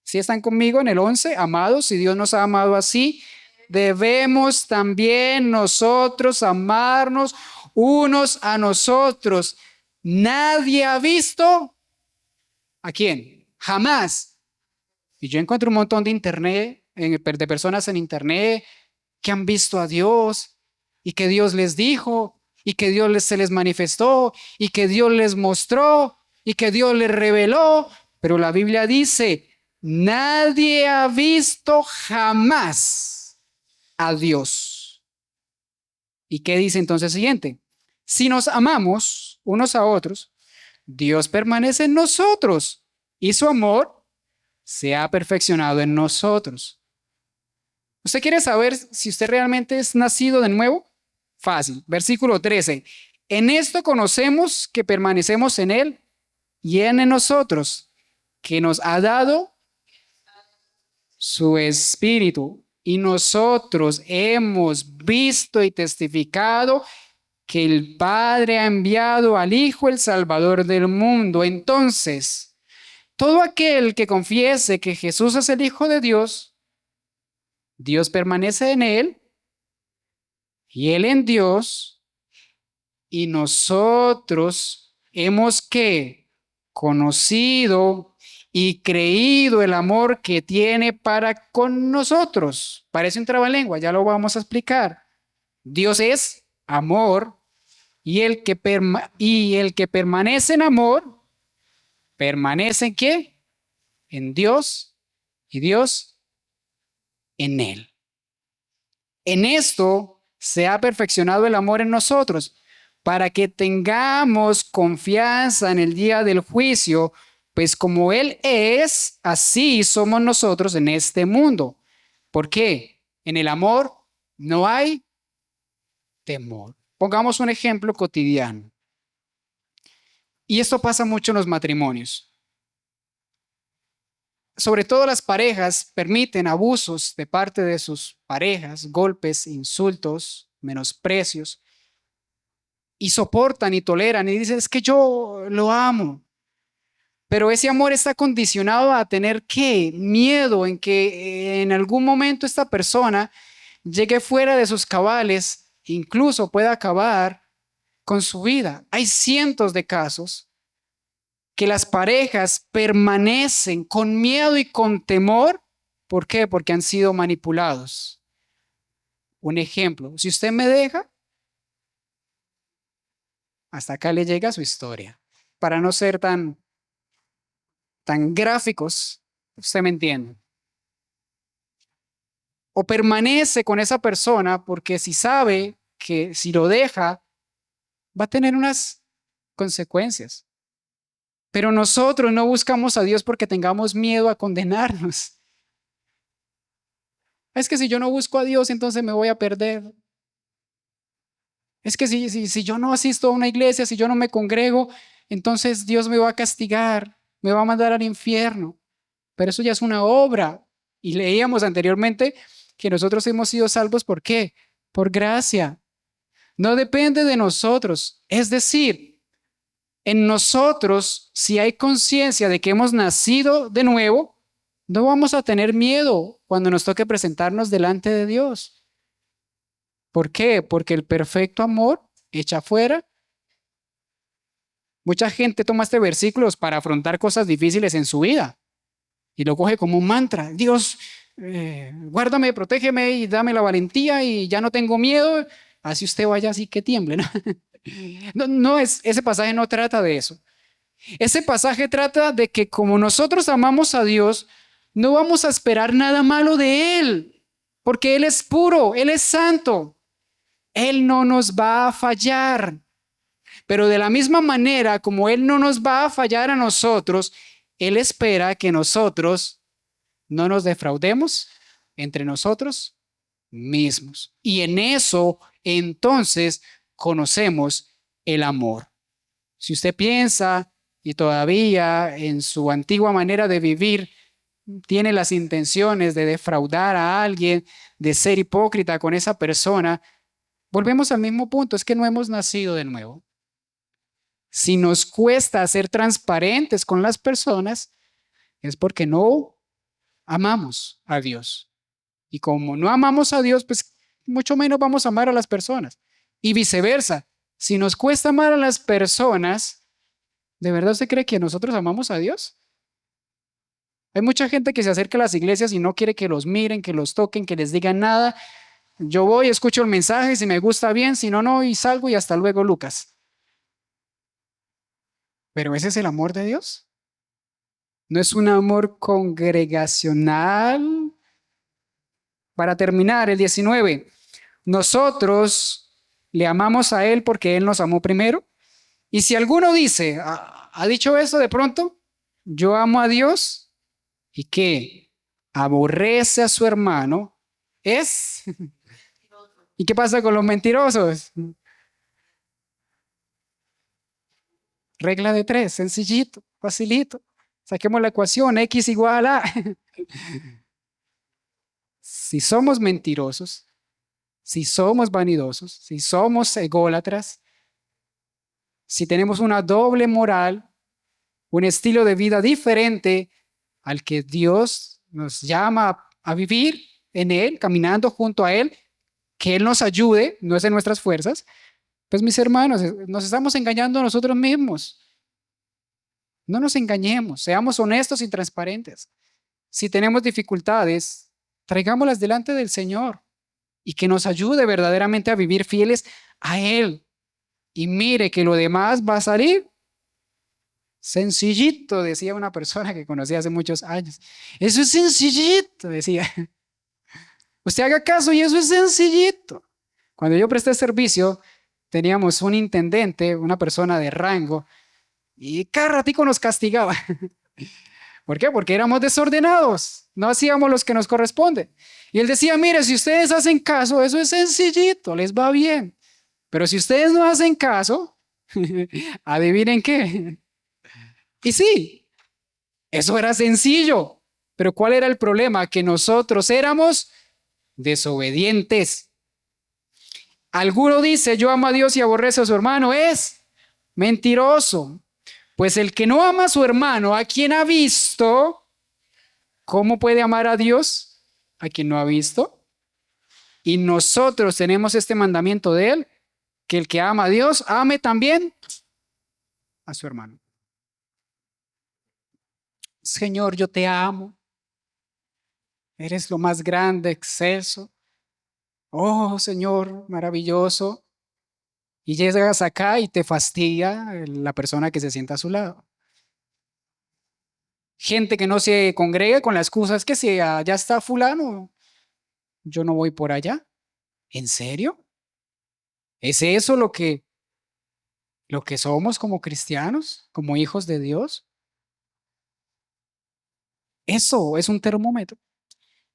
¿Sí están conmigo en el 11? Amados, si Dios nos ha amado así, debemos también nosotros amarnos unos a nosotros. Nadie ha visto ¿a quién? Jamás. Y yo encuentro un montón de de personas en internet que han visto a Dios y que Dios les dijo y que Dios se les manifestó y que Dios les mostró y que Dios les reveló. Pero la Biblia dice: nadie ha visto jamás a Dios. ¿Y qué dice entonces siguiente? Si nos amamos unos a otros, Dios permanece en nosotros y su amor se ha perfeccionado en nosotros. ¿Usted quiere saber si usted realmente es nacido de nuevo? Fácil. Versículo 13. En esto conocemos que permanecemos en Él y Él en nosotros, que nos ha dado su Espíritu. Y nosotros hemos visto y testificado que el Padre ha enviado al Hijo, el Salvador del mundo. Entonces, todo aquel que confiese que Jesús es el Hijo de Dios, Dios permanece en él y él en Dios, y nosotros hemos que conocido y creído el amor que tiene para con nosotros. Parece un trabalengua, ya lo vamos a explicar. Dios es amor y el que permanece en amor, permanece en ¿qué? En Dios y Dios en él. En esto se ha perfeccionado el amor en nosotros, para que tengamos confianza en el día del juicio, pues como Él es, así somos nosotros en este mundo. ¿Por qué? En el amor no hay temor. Pongamos un ejemplo cotidiano. Y esto pasa mucho en los matrimonios. Sobre todo las parejas permiten abusos de parte de sus parejas, golpes, insultos, menosprecios, y soportan y toleran y dicen, es que yo lo amo. Pero ese amor está condicionado a tener ¿qué? Miedo en que en algún momento esta persona llegue fuera de sus cabales, incluso pueda acabar con su vida. Hay cientos de casos que las parejas permanecen con miedo y con temor. ¿Por qué? Porque han sido manipulados. Un ejemplo, si usted me deja, hasta acá le llega su historia. Para no ser tan gráficos, usted me entiende. O permanece con esa persona porque si sabe que si lo deja, va a tener unas consecuencias. Pero nosotros no buscamos a Dios porque tengamos miedo a condenarnos. Es que si yo no busco a Dios, entonces me voy a perder. Es que si yo no asisto a una iglesia, si yo no me congrego, entonces Dios me va a castigar, me va a mandar al infierno. Pero eso ya es una obra. Y leíamos anteriormente que nosotros hemos sido salvos, ¿por qué? Por gracia. No depende de nosotros. Es decir, en nosotros, si hay conciencia de que hemos nacido de nuevo, no vamos a tener miedo cuando nos toque presentarnos delante de Dios. ¿Por qué? Porque el perfecto amor echa fuera. Mucha gente toma este versículo para afrontar cosas difíciles en su vida y lo coge como un mantra. Dios, guárdame, protégeme y dame la valentía y ya no tengo miedo. Así usted vaya así que tiemble, ¿no? Ese pasaje no trata de eso. Ese pasaje trata de que como nosotros amamos a Dios, no vamos a esperar nada malo de Él, porque Él es puro, Él es santo. Él no nos va a fallar. Pero de la misma manera como Él no nos va a fallar a nosotros, Él espera que nosotros no nos defraudemos entre nosotros mismos. Y en eso, entonces, conocemos el amor. Si usted piensa y todavía en su antigua manera de vivir tiene las intenciones de defraudar a alguien, de ser hipócrita con esa persona, volvemos al mismo punto, es que no hemos nacido de nuevo. Si nos cuesta ser transparentes con las personas, es porque no amamos a Dios. Y como no amamos a Dios, pues mucho menos vamos a amar a las personas. Y viceversa, si nos cuesta amar a las personas, ¿de verdad usted cree que nosotros amamos a Dios? Hay mucha gente que se acerca a las iglesias y no quiere que los miren, que los toquen, que les digan nada. Yo voy, escucho el mensaje, si me gusta bien, si no, no, y salgo y hasta luego, Lucas. Pero ese es el amor de Dios. No es un amor congregacional. Para terminar, el 19. Nosotros le amamos a Él porque Él nos amó primero. Y si alguno dice, ¿Ha dicho eso de pronto? Yo amo a Dios y que aborrece a su hermano es... ¿Y qué pasa con los mentirosos? Regla de tres, sencillito, facilito. Saquemos la ecuación, X igual a... Si somos mentirosos, si somos vanidosos, si somos ególatras, si tenemos una doble moral, un estilo de vida diferente al que Dios nos llama a vivir en Él, caminando junto a Él, que Él nos ayude, no es en nuestras fuerzas, pues mis hermanos, nos estamos engañando a nosotros mismos. No nos engañemos, seamos honestos y transparentes. Si tenemos dificultades, traigámoslas delante del Señor y que nos ayude verdaderamente a vivir fieles a Él. Y mire que lo demás va a salir sencillito, decía una persona que conocí hace muchos años. Eso es sencillito, decía. Usted haga caso y eso es sencillito. Cuando yo presté servicio, teníamos un intendente, una persona de rango, y cada ratico nos castigaba. ¿Por qué? Porque éramos desordenados, no hacíamos los que nos corresponde. Y él decía, mire, si ustedes hacen caso, eso es sencillito, les va bien. Pero si ustedes no hacen caso, adivinen qué. Y sí, eso era sencillo. Pero ¿cuál era el problema? Que nosotros éramos desobedientes. Alguno dice, yo amo a Dios y aborrece a su hermano, es mentiroso. Pues el que no ama a su hermano, a quien ha visto, ¿cómo puede amar a Dios a quien no ha visto? Y nosotros tenemos este mandamiento de Él, que el que ama a Dios, ame también a su hermano. Señor, yo te amo. Eres lo más grande, excelso. Oh, Señor, maravilloso. Y llegas acá y te fastidia la persona que se sienta a su lado. Gente que no se congrega con la excusa es que si allá está fulano, yo no voy por allá. ¿En serio? ¿Es eso lo que somos como cristianos, como hijos de Dios? Eso es un termómetro.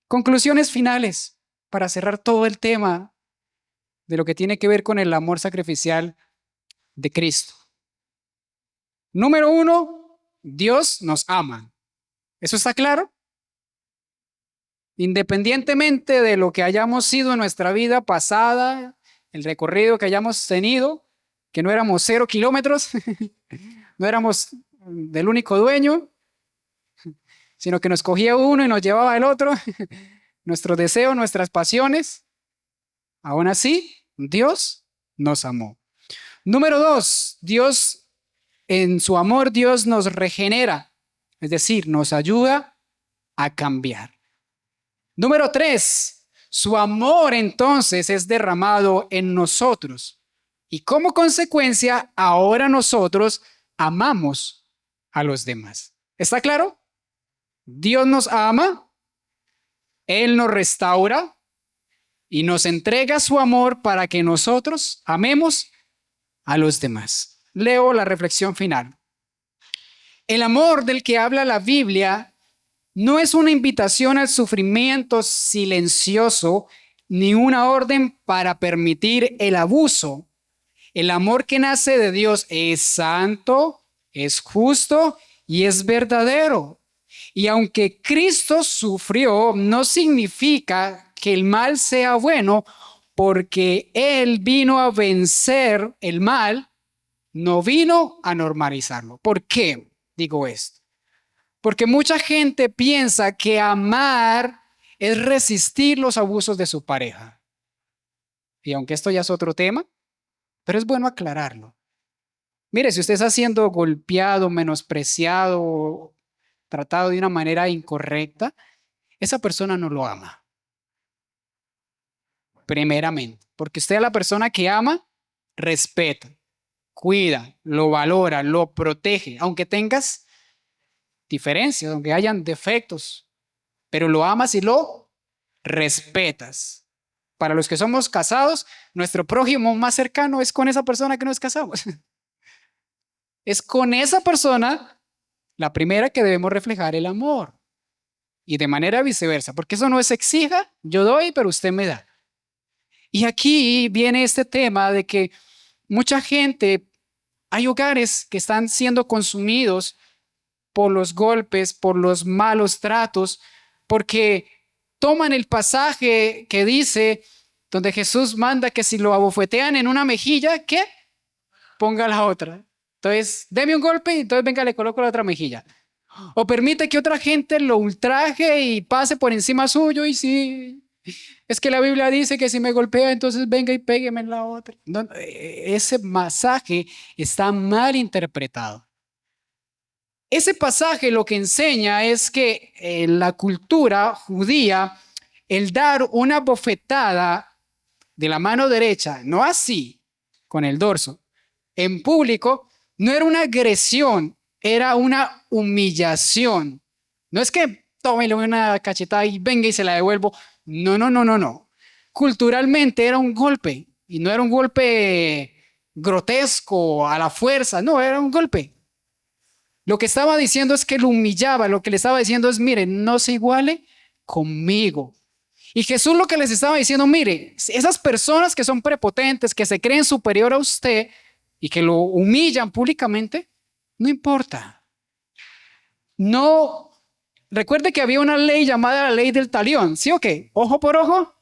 Conclusiones finales para cerrar todo el tema de lo que tiene que ver con el amor sacrificial de Cristo. Número uno, Dios nos ama. ¿Eso está claro? Independientemente de lo que hayamos sido en nuestra vida pasada, el recorrido que hayamos tenido, que no éramos 0 kilómetros, no éramos del único dueño, sino que nos cogía uno y nos llevaba el otro, nuestros deseos, nuestras pasiones. Aún así, Dios nos amó. Número dos, Dios, en su amor, Dios nos regenera, es decir, nos ayuda a cambiar. Número tres, su amor entonces es derramado en nosotros y como consecuencia ahora nosotros amamos a los demás. ¿Está claro? Dios nos ama, Él nos restaura y nos entrega su amor para que nosotros amemos a los demás. Leo la reflexión final. El amor del que habla la Biblia no es una invitación al sufrimiento silencioso ni una orden para permitir el abuso. El amor que nace de Dios es santo, es justo y es verdadero. Y aunque Cristo sufrió, no significa que el mal sea bueno, porque Él vino a vencer el mal, no vino a normalizarlo. ¿Por qué digo esto? Porque mucha gente piensa que amar es resistir los abusos de su pareja. Y aunque esto ya es otro tema, pero es bueno aclararlo. Mire, si usted está siendo golpeado, menospreciado, tratado de una manera incorrecta, esa persona no lo ama. Primeramente, porque usted a la persona que ama, respeta, cuida, lo valora, lo protege, aunque tengas diferencias, aunque hayan defectos, pero lo amas y lo respetas. Para los que somos casados, nuestro prójimo más cercano es con esa persona que nos casamos. es con esa persona la primera que debemos reflejar el amor. Y de manera viceversa, porque eso no es exija, yo doy, pero usted me da. Y aquí viene este tema de que mucha gente, hay hogares que están siendo consumidos por los golpes, por los malos tratos, porque toman el pasaje que dice, donde Jesús manda que si lo abofetean en una mejilla, ¿qué? Ponga la otra. Entonces, deme un golpe y entonces venga, le coloco la otra mejilla. O permite que otra gente lo ultraje y pase por encima suyo y sí, es que la Biblia dice que si me golpea, entonces venga y pégueme en la otra. No, ese pasaje está mal interpretado. Ese pasaje lo que enseña es que en la cultura judía, el dar una bofetada de la mano derecha, no así, con el dorso, en público, no era una agresión, era una humillación. No es que tómele una cachetada y venga y se la devuelvo. No, no, no, no, no. Culturalmente era un golpe y no era un golpe grotesco a la fuerza, no, era un golpe. Lo que estaba diciendo es que lo humillaba, lo que le estaba diciendo es, mire, no se iguale conmigo. Y Jesús lo que les estaba diciendo, mire, esas personas que son prepotentes, que se creen superior a usted y que lo humillan públicamente, no importa. No, recuerde que había una ley llamada la ley del talión, ¿sí o qué? Ojo por ojo,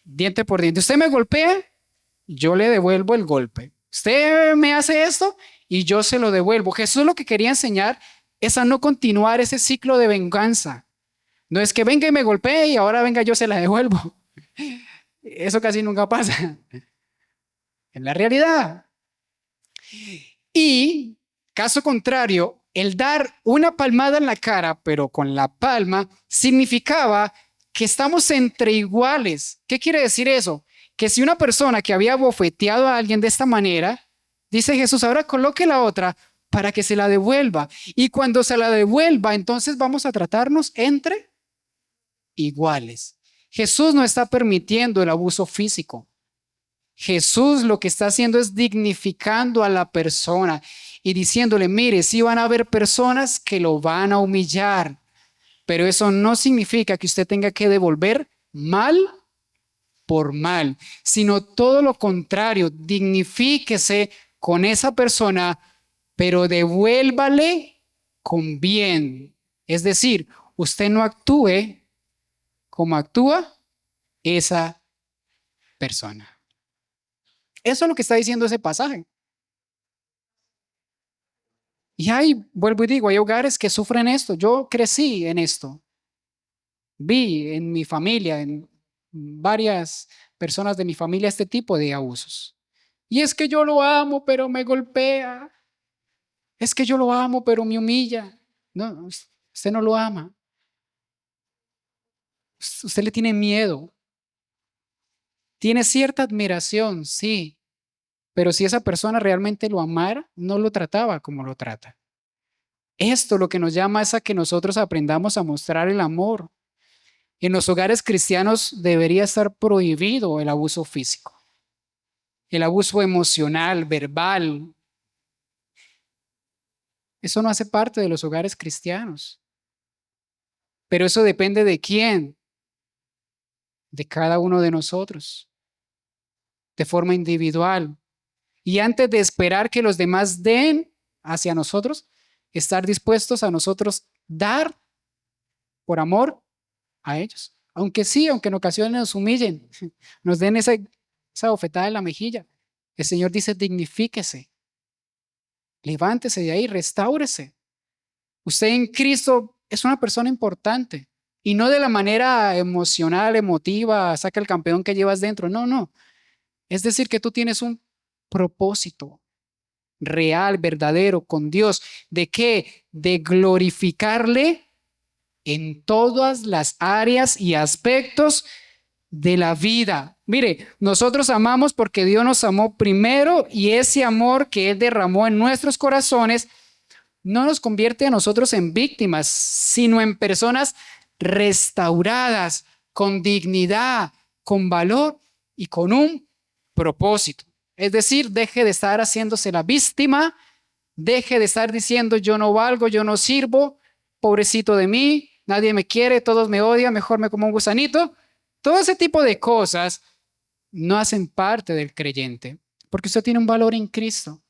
diente por diente. Usted me golpea, yo le devuelvo el golpe. Usted me hace esto y yo se lo devuelvo. Jesús lo que quería enseñar es a no continuar ese ciclo de venganza. No es que venga y me golpee y ahora venga yo se la devuelvo. Eso casi nunca pasa. En la realidad. Y caso contrario, el dar una palmada en la cara, pero con la palma, significaba que estamos entre iguales. ¿Qué quiere decir eso? Que si una persona que había bofeteado a alguien de esta manera, dice Jesús, ahora coloque la otra para que se la devuelva. Y cuando se la devuelva, entonces vamos a tratarnos entre iguales. Jesús no está permitiendo el abuso físico. Jesús lo que está haciendo es dignificando a la persona y diciéndole, mire, sí van a haber personas que lo van a humillar, pero eso no significa que usted tenga que devolver mal por mal, sino todo lo contrario, dignifíquese con esa persona, pero devuélvale con bien. Es decir, usted no actúe como actúa esa persona. Eso es lo que está diciendo ese pasaje. Y vuelvo y digo, hay hogares que sufren esto. Yo crecí en esto. Vi en mi familia, en varias personas de mi familia, este tipo de abusos. Y es que yo lo amo, pero me golpea. Es que yo lo amo, pero me humilla. No, usted no lo ama. Usted le tiene miedo. Tiene cierta admiración, sí, pero si esa persona realmente lo amara, no lo trataba como lo trata. Esto lo que nos llama es a que nosotros aprendamos a mostrar el amor. En los hogares cristianos debería estar prohibido el abuso físico, el abuso emocional, verbal. Eso no hace parte de los hogares cristianos. Pero eso depende de quién, de cada uno de nosotros, de forma individual. Y antes de esperar que los demás den hacia nosotros, estar dispuestos a nosotros dar por amor a ellos. Aunque sí, aunque en ocasiones nos humillen, nos den esa bofetada en la mejilla. El Señor dice, dignifíquese, levántese de ahí, restáurese. Usted en Cristo es una persona importante y no de la manera emocional, emotiva, saca el campeón que llevas dentro. No, no. Es decir, que tú tienes un propósito real, verdadero con Dios. ¿De qué? De glorificarle en todas las áreas y aspectos de la vida. Mire, nosotros amamos porque Dios nos amó primero y ese amor que Él derramó en nuestros corazones no nos convierte a nosotros en víctimas, sino en personas restauradas, con dignidad, con valor y con un propósito. Es decir, deje de estar haciéndose la víctima Deje de estar diciendo yo no valgo, yo no sirvo, pobrecito de mí, nadie me quiere, todos me odian, mejor me como un gusanito. Todo ese tipo de cosas no hacen parte del creyente, porque usted tiene un valor en Cristo.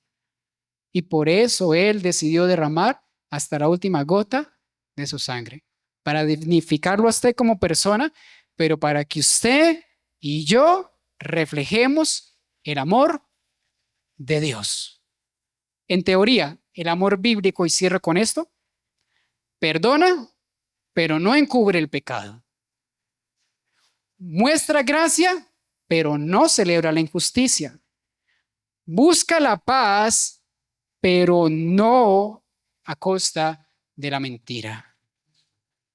Y por eso Él decidió derramar hasta la última gota de su sangre, para dignificarlo a usted como persona, pero para que usted y yo reflejemos el amor de Dios. En teoría, el amor bíblico, y cierro con esto, perdona, pero no encubre el pecado. Muestra gracia, pero no celebra la injusticia. Busca la paz, pero no a costa de la mentira.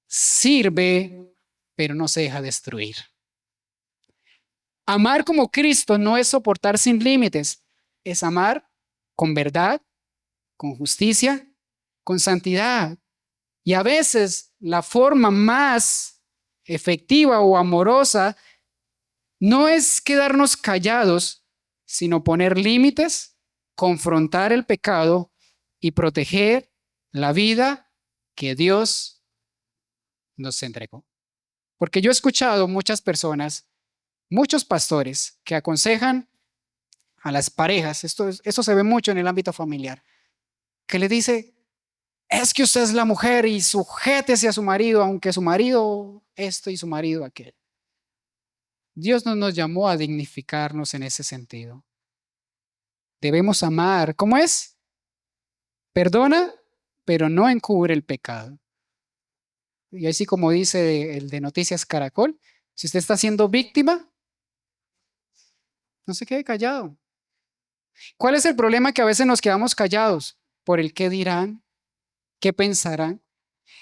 Sirve, pero no se deja destruir. Amar como Cristo no es soportar sin límites, es amar con verdad, con justicia, con santidad. Y a veces la forma más efectiva o amorosa no es quedarnos callados, sino poner límites, confrontar el pecado y proteger la vida que Dios nos entregó. Porque yo he escuchado muchas personas, muchos pastores que aconsejan a las parejas, esto se ve mucho en el ámbito familiar, que le dice, es que usted es la mujer y sujétese a su marido, aunque su marido esto y su marido aquel. Dios no nos llamó a dignificarnos en ese sentido. Debemos amar. ¿Cómo es? Perdona, pero no encubre el pecado. Y así como dice el de Noticias Caracol, si usted está siendo víctima, no se quede callado. ¿Cuál es el problema? Que a veces nos quedamos callados por el qué dirán, qué pensarán.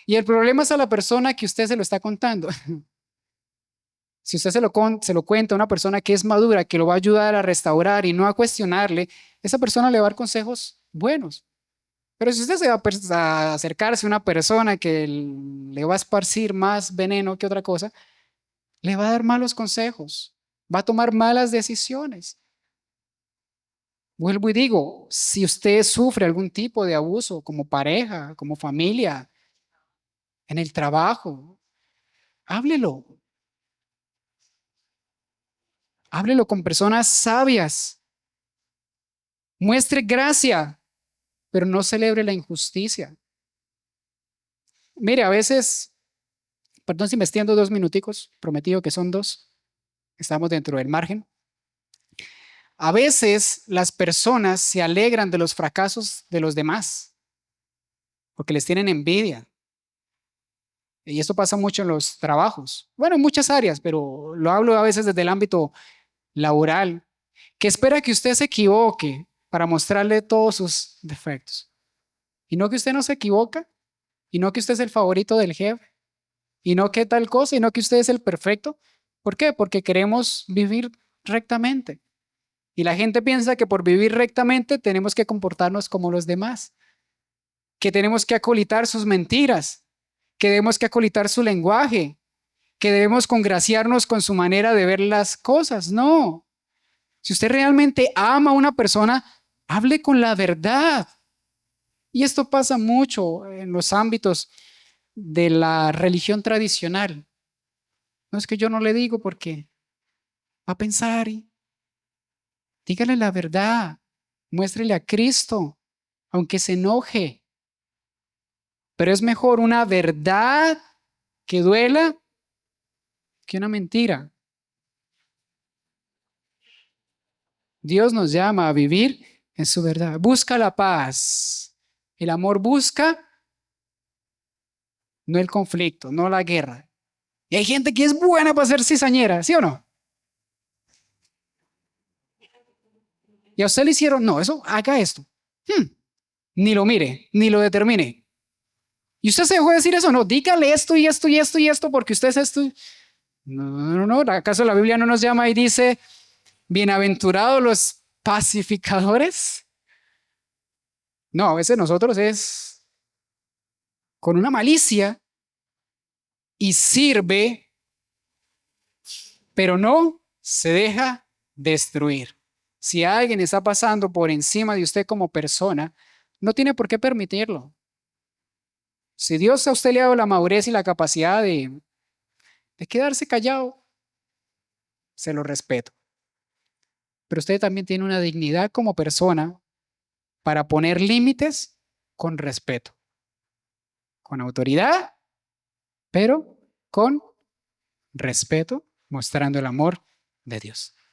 Y el problema es a la persona que usted se lo está contando. Si usted se lo cuenta a una persona que es madura, que lo va a ayudar a restaurar y no a cuestionarle, esa persona le va a dar consejos buenos. Pero si usted se va a acercarse a una persona que le va a esparcir más veneno que otra cosa, le va a dar malos consejos, va a tomar malas decisiones. Vuelvo y digo, si usted sufre algún tipo de abuso como pareja, como familia, en el trabajo, háblelo. Háblelo con personas sabias. Muestre gracia, pero no celebre la injusticia. Mire, a veces, perdón si me extiendo 2 minuticos, prometido que son 2, estamos dentro del margen. A veces las personas se alegran de los fracasos de los demás, porque les tienen envidia. Y esto pasa mucho en los trabajos. Bueno, en muchas áreas, pero lo hablo a veces desde el ámbito laboral, que espera que usted se equivoque para mostrarle todos sus defectos. Y no que usted no se equivoca, y no que usted es el favorito del jefe, y no que tal cosa, y no que usted es el perfecto. ¿Por qué? Porque queremos vivir rectamente. Y la gente piensa que por vivir rectamente tenemos que comportarnos como los demás, que tenemos que acolitar sus mentiras, que debemos que acolitar su lenguaje, que debemos congraciarnos con su manera de ver las cosas. No. Si usted realmente ama a una persona, hable con la verdad. Y esto pasa mucho en los ámbitos de la religión tradicional. No es que yo no le digo porque va a pensar y dígale la verdad. Muéstrele a Cristo, aunque se enoje. Pero es mejor una verdad que duela que una mentira. Dios nos llama a vivir en su verdad. Busca la paz. El amor busca, no el conflicto, no la guerra. Y hay gente que es buena para ser cizañera, ¿sí o no? Y a usted le hicieron, no, eso, haga esto. Ni lo mire, ni lo determine. Y usted se dejó de decir eso, no, dígale esto y esto y esto y esto porque usted es esto. No, no, no, ¿acaso la Biblia no nos llama y dice, bienaventurados los pacificadores? No, a veces nosotros es con una malicia y sirve, pero no se deja destruir. Si alguien está pasando por encima de usted como persona, no tiene por qué permitirlo. Si Dios a usted le ha dado la madurez y la capacidad de quedarse callado, se lo respeto. Pero usted también tiene una dignidad como persona para poner límites con respeto, con autoridad, pero con respeto, mostrando el amor de Dios.